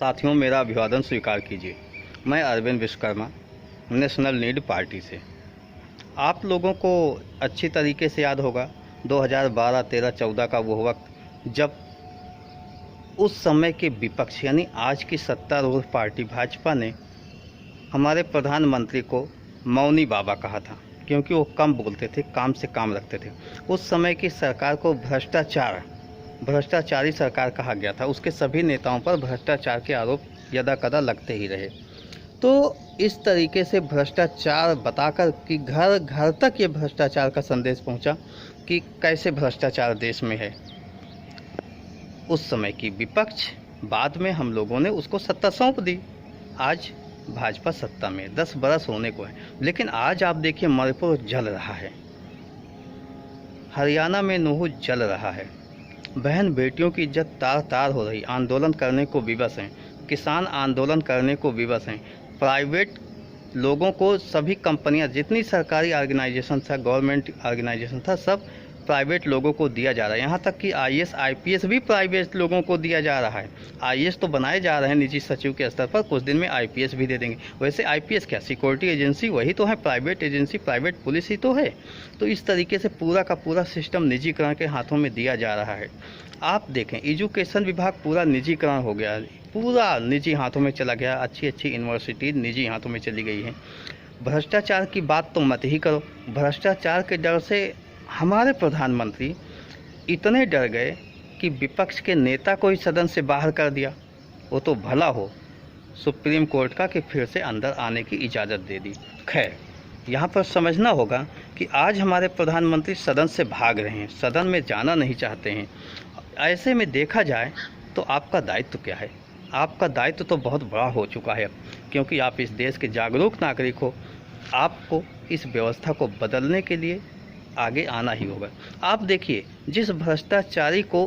साथियों, मेरा अभिवादन स्वीकार कीजिए। मैं Arvind Vishwakarma, national need party से। आप लोगों को अच्छी तरीके से याद होगा 2012, 13, 14 का वो वक्त जब उस समय के विपक्ष यानी आज की सत्तारूढ़ पार्टी भाजपा ने हमारे प्रधानमंत्री को मौनी बाबा कहा था, क्योंकि वो कम बोलते थे, काम से काम रखते थे। उस समय की सरकार को भ्रष्टाचारी सरकार कहा गया था। उसके सभी नेताओं पर भ्रष्टाचार के आरोप यदा कदा लगते ही रहे। तो इस तरीके से भ्रष्टाचार बताकर कि घर घर तक ये भ्रष्टाचार का संदेश पहुंचा कि कैसे भ्रष्टाचार देश में है। उस समय की विपक्ष, बाद में हम लोगों ने उसको सत्ता सौंप दी। आज भाजपा सत्ता में 10 बरस होने को है, लेकिन आज आप देखिए मणिपुर जल रहा है, हरियाणा में नूह जल रहा है, बहन बेटियों की इज्जत तार तार हो रही, आंदोलन करने को विवश हैं, किसान आंदोलन करने को विवश हैं। प्राइवेट लोगों को सभी कंपनियां, जितनी सरकारी ऑर्गेनाइजेशन था, गवर्नमेंट ऑर्गेनाइजेशन था, सब प्राइवेट लोगों को दिया जा रहा है। यहाँ तक कि आईएएस आईपीएस भी प्राइवेट लोगों को दिया जा रहा है। आईएएस तो बनाए जा रहे हैं निजी सचिव के स्तर पर, कुछ दिन में आईपीएस भी दे देंगे। वैसे आईपीएस क्या, सिक्योरिटी एजेंसी वही तो है, प्राइवेट एजेंसी, प्राइवेट पुलिस ही तो है। तो इस तरीके से पूरा का पूरा सिस्टम निजीकरण के हाथों में दिया जा रहा है। आप देखें, एजुकेशन विभाग पूरा निजीकरण हो गया, पूरा निजी हाथों में चला गया। अच्छी अच्छी यूनिवर्सिटी निजी हाथों में चली गई है। भ्रष्टाचार की बात तो मत ही करो। भ्रष्टाचार के डर से हमारे प्रधानमंत्री इतने डर गए कि विपक्ष के नेता को ही सदन से बाहर कर दिया। वो तो भला हो सुप्रीम कोर्ट का कि फिर से अंदर आने की इजाज़त दे दी। खैर, यहाँ पर समझना होगा कि आज हमारे प्रधानमंत्री सदन से भाग रहे हैं, सदन में जाना नहीं चाहते हैं। ऐसे में देखा जाए तो आपका दायित्व क्या है? आपका दायित्व तो बहुत बड़ा हो चुका है, क्योंकि आप इस देश के जागरूक नागरिक हो। आपको इस व्यवस्था को बदलने के लिए आगे आना ही होगा। आप देखिए, जिस भ्रष्टाचारी को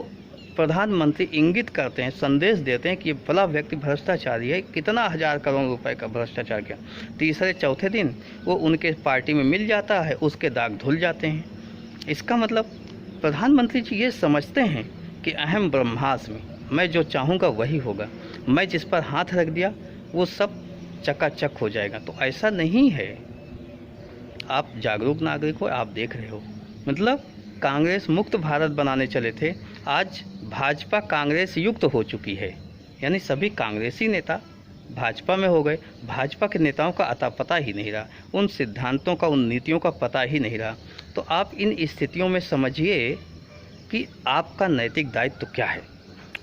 प्रधानमंत्री इंगित करते हैं, संदेश देते हैं कि ये भला व्यक्ति भ्रष्टाचारी है, कितना 1000 करोड़ रुपए का भ्रष्टाचार किया, तीसरे चौथे दिन वो उनके पार्टी में मिल जाता है, उसके दाग धुल जाते हैं। इसका मतलब प्रधानमंत्री जी ये समझते हैं कि अहम ब्रह्मास्मि, मैं जो चाहूँगा वही होगा, मैं जिस पर हाथ रख दिया वो सब चकाचक हो जाएगा। तो ऐसा नहीं है। आप जागरूक नागरिक हो, आप देख रहे हो, मतलब कांग्रेस मुक्त भारत बनाने चले थे, आज भाजपा कांग्रेस युक्त हो चुकी है। यानी सभी कांग्रेसी नेता भाजपा में हो गए। भाजपा के नेताओं का अता पता ही नहीं रहा, उन सिद्धांतों का, उन नीतियों का पता ही नहीं रहा। तो आप इन स्थितियों में समझिए कि आपका नैतिक दायित्व क्या है।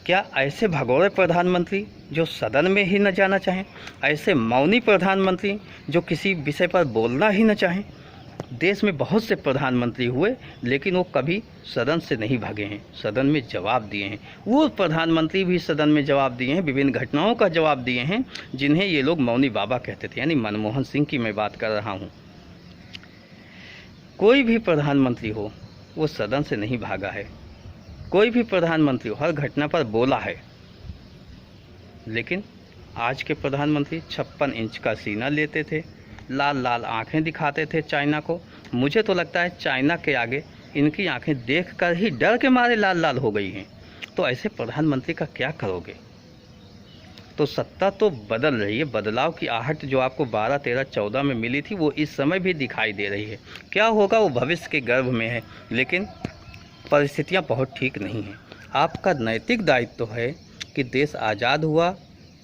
क्या ऐसे भगोड़े प्रधानमंत्री जो सदन में ही न जाना चाहें, ऐसे मौनी प्रधानमंत्री जो किसी विषय पर बोलना ही न चाहें? देश में बहुत से प्रधानमंत्री हुए, लेकिन वो कभी सदन से नहीं भागे हैं, सदन में जवाब दिए हैं। वो प्रधानमंत्री भी सदन में जवाब दिए हैं, विभिन्न घटनाओं का जवाब दिए हैं, जिन्हें ये लोग मौनी बाबा कहते थे। यानी मनमोहन सिंह की मैं बात कर रहा हूँ। कोई भी प्रधानमंत्री हो, वो सदन से नहीं भागा है। कोई भी प्रधानमंत्री हो, हर घटना पर बोला है। लेकिन आज के प्रधानमंत्री 56 इंच का सीना लेते थे, लाल लाल आंखें दिखाते थे चाइना को। मुझे तो लगता है चाइना के आगे इनकी आंखें देखकर ही डर के मारे लाल लाल हो गई हैं। तो ऐसे प्रधानमंत्री का क्या करोगे? तो सत्ता तो बदल रही है। बदलाव की आहट जो आपको 12, 13, 14 में मिली थी, वो इस समय भी दिखाई दे रही है। क्या होगा वो भविष्य के गर्भ में है, लेकिन परिस्थितियां बहुत ठीक नहीं हैं। आपका नैतिक दायित्व है कि देश आज़ाद हुआ,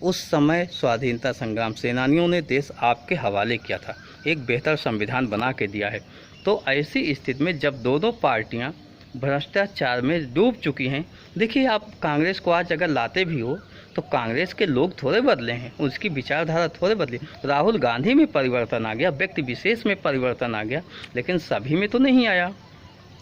उस समय स्वाधीनता संग्राम सेनानियों ने देश आपके हवाले किया था, एक बेहतर संविधान बना के दिया है। तो ऐसी स्थिति में जब दोनों पार्टियां भ्रष्टाचार में डूब चुकी हैं, देखिए, आप कांग्रेस को आज अगर लाते भी हो तो कांग्रेस के लोग थोड़े बदले हैं, उसकी विचारधारा थोड़े बदली। राहुल गांधी में परिवर्तन आ गया, व्यक्ति विशेष में परिवर्तन आ गया, लेकिन सभी में तो नहीं आया।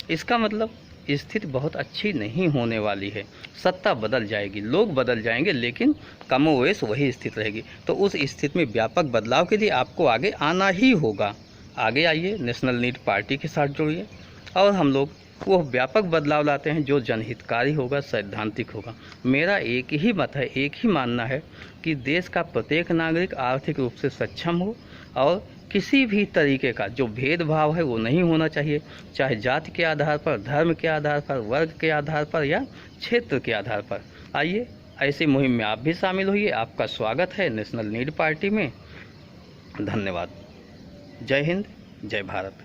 इसका मतलब स्थिति बहुत अच्छी नहीं होने वाली है। सत्ता बदल जाएगी, लोग बदल जाएंगे, लेकिन कमोवेश वही स्थिति रहेगी। तो उस स्थिति में व्यापक बदलाव के लिए आपको आगे आना ही होगा। आगे आइए, नेशनल नीड पार्टी के साथ जुड़िए और हम लोग वो व्यापक बदलाव लाते हैं जो जनहितकारी होगा, सैद्धांतिक होगा। मेरा एक ही मत है, एक ही मानना है कि देश का प्रत्येक नागरिक आर्थिक रूप से सक्षम हो और किसी भी तरीके का जो भेदभाव है वो नहीं होना चाहिए, चाहे जाति के आधार पर, धर्म के आधार पर, वर्ग के आधार पर या क्षेत्र के आधार पर। आइए ऐसी मुहिम में आप भी शामिल होइए। आपका स्वागत है नेशनल नीड पार्टी में। धन्यवाद। जय हिंद, जय भारत।